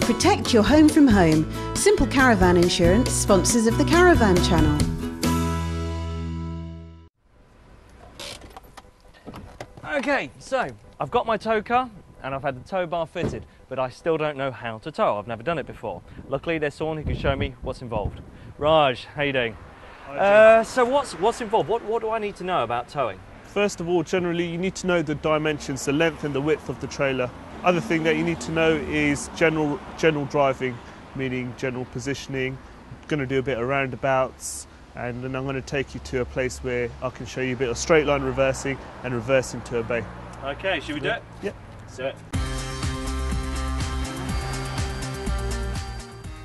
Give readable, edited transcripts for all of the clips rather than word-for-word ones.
Protect your home from home. Simple Caravan Insurance, sponsors of the Caravan Channel. Okay, so I've got my tow car and I've had the tow bar fitted, but I still don't know how to tow. I've never done it before. Luckily, there's someone who can show me what's involved. Raj, how you doing? So what's involved? What do I need to know about towing? First of all, generally you need to know the dimensions, the length and the width of the trailer. Other thing that you need to know is general driving, meaning general positioning. I'm going to do a bit of roundabouts, and then I'm going to take you to a place where I can show you a bit of straight line reversing and reversing to a bay. Okay, should we do it? Yep. Let's do it.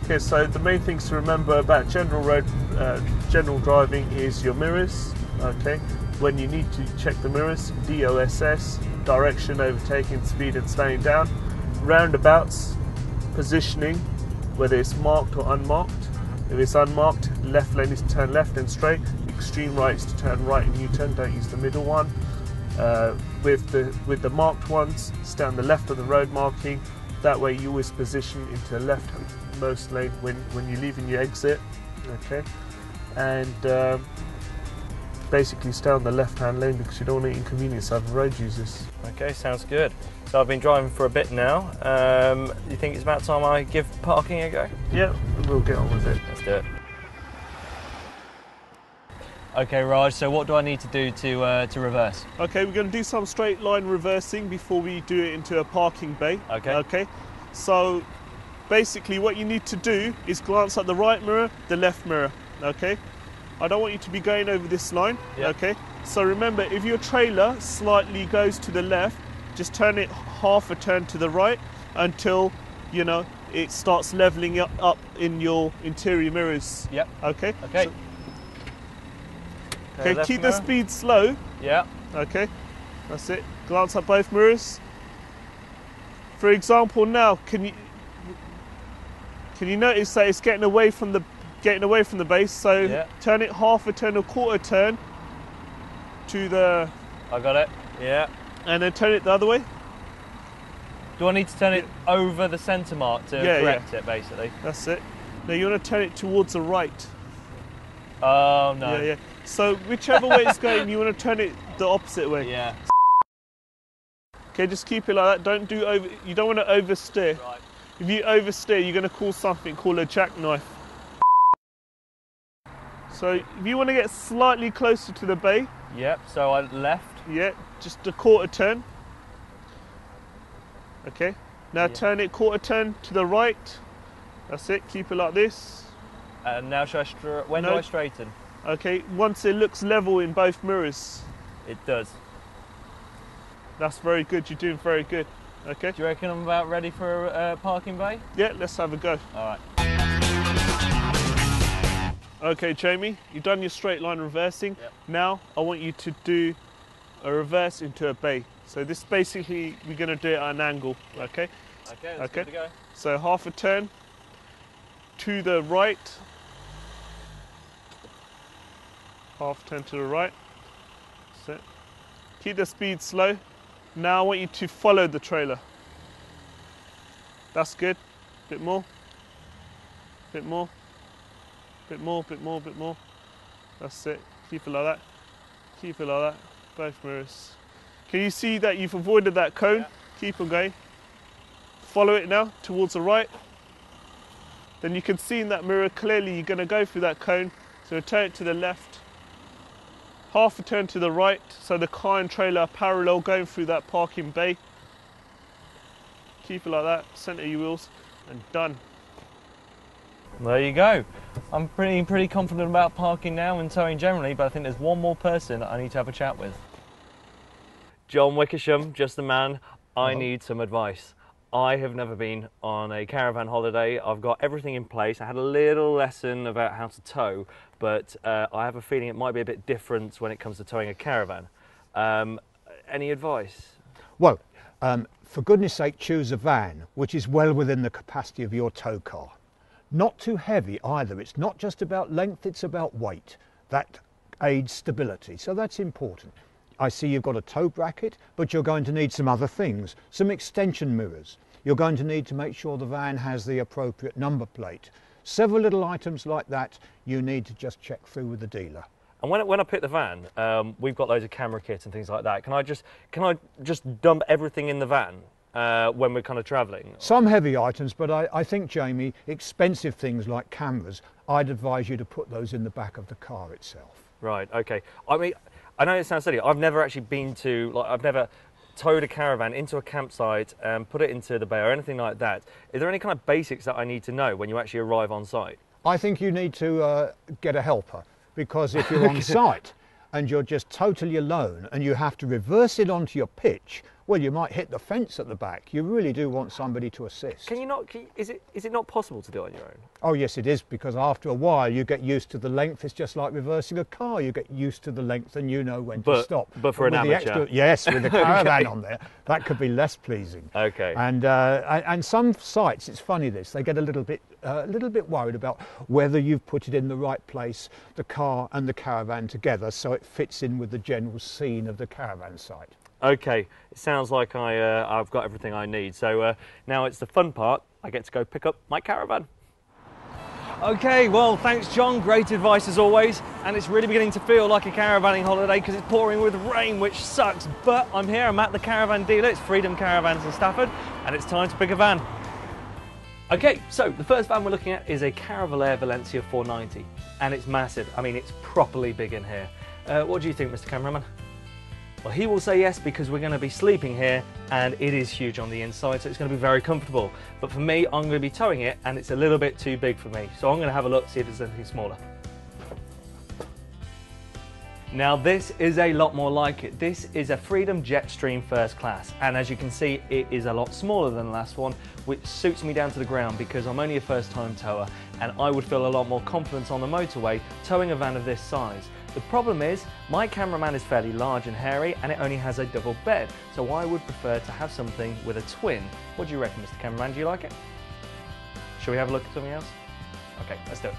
Okay, so the main things to remember about general driving is your mirrors. Okay, when you need to check the mirrors, DOSS, direction, overtaking, speed and slowing down. Roundabouts, positioning, whether it's marked or unmarked. If it's unmarked, left lane is to turn left and straight. Extreme right is to turn right and U-turn. Don't use the middle one. With the marked ones, stay on the left of the road marking. That way you always position into the leftmost lane when you're leaving your exit. Okay, and basically stay on the left-hand lane because you don't want to inconvenience other road users. Okay, sounds good. So I've been driving for a bit now. You think it's about time I give parking a go? Yeah, we'll get on with it. Let's do it. Okay, Raj, so what do I need to do to reverse? Okay, we're going to do some straight line reversing before we do it into a parking bay. Okay. Okay, so basically what you need to do is glance at the right mirror, the left mirror. Okay, I don't want you to be going over this line. Yep. Okay, so remember, if your trailer slightly goes to the left, just turn it half a turn to the right until, you know, it starts leveling up in your interior mirrors. Yep. Okay. Okay. So, okay, keep the speed slow. Yeah. Okay, that's it. Glance at both mirrors. For example, now can you notice that it's getting away from the base? So yeah. Turn it half a turn or quarter turn to the. I got it. Yeah. And then turn it the other way. Do I need to turn it over the centre mark to correct it, basically? That's it. Now you want to turn it towards the right. Oh no. Yeah. So whichever way it's going, you want to turn it the opposite way. Yeah. Okay, just keep it like that. Don't do over. You don't want to oversteer. Right. If you oversteer, you're going to cause something called a jackknife. So if you want to get slightly closer to the bay. Yep. So I left. Yeah. Just a quarter turn. Okay. Now turn it quarter turn to the right. That's it. Keep it like this. And now should when do I straighten? Okay. Once it looks level in both mirrors. It does. That's very good. You're doing very good. Okay. Do you reckon I'm about ready for a parking bay? Yeah. Let's have a go. All right. Okay, Jamie. You've done your straight line reversing. Yep. Now I want you to do a reverse into a bay. So this basically we're going to do it at an angle. Okay. Okay. Let's give it a go. So half a turn to the right. Half turn to the right. That's it. Keep the speed slow. Now I want you to follow the trailer. That's good. Bit more. Bit more. Bit more, bit more, bit more. That's it. Keep it like that. Keep it like that. Both mirrors. Can you see that you've avoided that cone? Yeah. Keep on going. Follow it now towards the right. Then you can see in that mirror clearly you're going to go through that cone. So turn it to the left. Half a turn to the right. So the car and trailer are parallel going through that parking bay. Keep it like that. Centre your wheels and done. There you go. I'm pretty confident about parking now and towing generally, but I think there's one more person I need to have a chat with. John Wickersham, just the man. I need some advice. I have never been on a caravan holiday. I've got everything in place. I had a little lesson about how to tow, but I have a feeling it might be a bit different when it comes to towing a caravan. Any advice? Well, for goodness sake, choose a van which is well within the capacity of your tow car. Not too heavy either. It's not just about length, it's about weight. That aids stability, so that's important. I see you've got a tow bracket, but you're going to need some other things. Some extension mirrors. you're going to need to make sure the van has the appropriate number plate. Several little items like that you need to just check through with the dealer. And when I pick the van, we've got loads of camera kits and things like that. Can I just dump everything in the van when we're kind of travelling? Some heavy items, but I think, Jamie, expensive things like cameras, I'd advise you to put those in the back of the car itself. Right, okay. I mean, I know it sounds silly. I've never actually been to, I've never towed a caravan into a campsite and put it into the bay or anything like that. Is there any kind of basics that I need to know when you actually arrive on site? I think you need to get a helper, because if you're on site and you're just totally alone and you have to reverse it onto your pitch, well, you might hit the fence at the back. You really do want somebody to assist. Is it not possible to do it on your own? Oh yes, it is, because after a while you get used to the length. It's just like reversing a car. You get used to the length and you know when to stop. But for an amateur? Yes, with the caravan on there, that could be less pleasing. Okay. And some sites, it's funny this, they get a little bit worried about whether you've put it in the right place, the car and the caravan together, so it fits in with the general scene of the caravan site. Okay, it sounds like I've got everything I need. So now it's the fun part. I get to go pick up my caravan. Okay, well, thanks, John. Great advice as always. And it's really beginning to feel like a caravanning holiday because it's pouring with rain, which sucks. But I'm here, I'm at the caravan dealer. It's Freedom Caravans in Stafford, and it's time to pick a van. Okay, so the first van we're looking at is a Caravalair Valencia 490, and it's massive. I mean, it's properly big in here. What do you think, Mr. Cameraman? Well, he will say yes, because we're going to be sleeping here and it is huge on the inside, so it's going to be very comfortable. But for me, I'm going to be towing it and it's a little bit too big for me. So I'm going to have a look, see if there's anything smaller. Now this is a lot more like it. This is a Freedom Jetstream First Class, and as you can see, it is a lot smaller than the last one, which suits me down to the ground because I'm only a first-time tower and I would feel a lot more confidence on the motorway towing a van of this size. The problem is, my cameraman is fairly large and hairy and it only has a double bed, so I would prefer to have something with a twin. What do you reckon, Mr. Cameraman? Do you like it? Shall we have a look at something else? Okay, let's do it.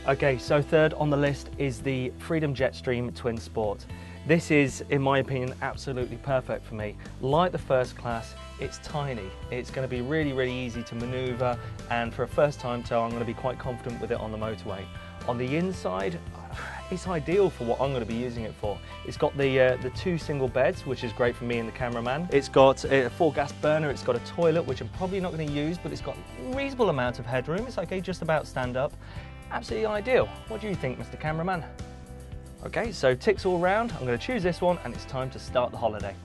Okay, so third on the list is the Freedom Jetstream Twin Sport. This is, in my opinion, absolutely perfect for me. Like the First Class, it's tiny. It's going to be really, really easy to maneuver, and for a first-time tow, I'm going to be quite confident with it on the motorway. On the inside, it's ideal for what I'm going to be using it for. It's got the two single beds, which is great for me and the cameraman. It's got a 4-gas burner, it's got a toilet, which I'm probably not going to use, but it's got a reasonable amount of headroom. It's okay, just about stand up. Absolutely ideal. What do you think, Mr. Cameraman? Okay, so ticks all round. I'm going to choose this one and it's time to start the holiday.